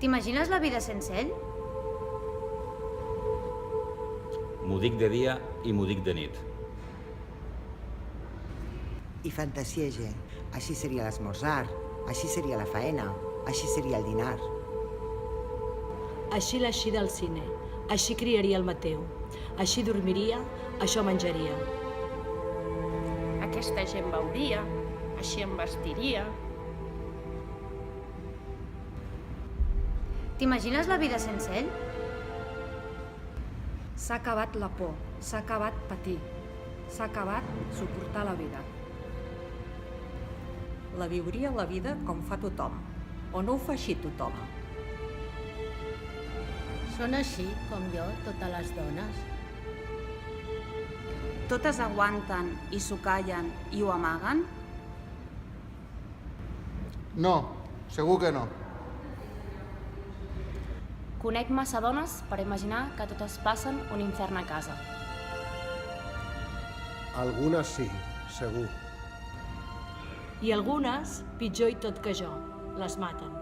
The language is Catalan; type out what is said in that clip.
T'imagines la vida sense ell? M'ho dic de dia i m'ho dic de nit. I fantasiege. Així seria l'esmorzar, així seria la faena, així seria el dinar. Així l'eixí del cine, així criaria el Mateu, així dormiria, això menjaria. Aquesta gent veuria, així em vestiria. T'imagines la vida sense ell? S'ha acabat la por, s'ha acabat patir, s'ha acabat suportar la vida. La viuria la vida com fa tothom, o no ho fa així tothom? Són així, com jo, totes les dones. Totes aguanten i s'ho callen i ho amaguen? No, segur que no. Conec massa dones per imaginar que totes passen un infern a casa. Algunes sí, segur. I algunes, pitjor i tot que jo, les maten.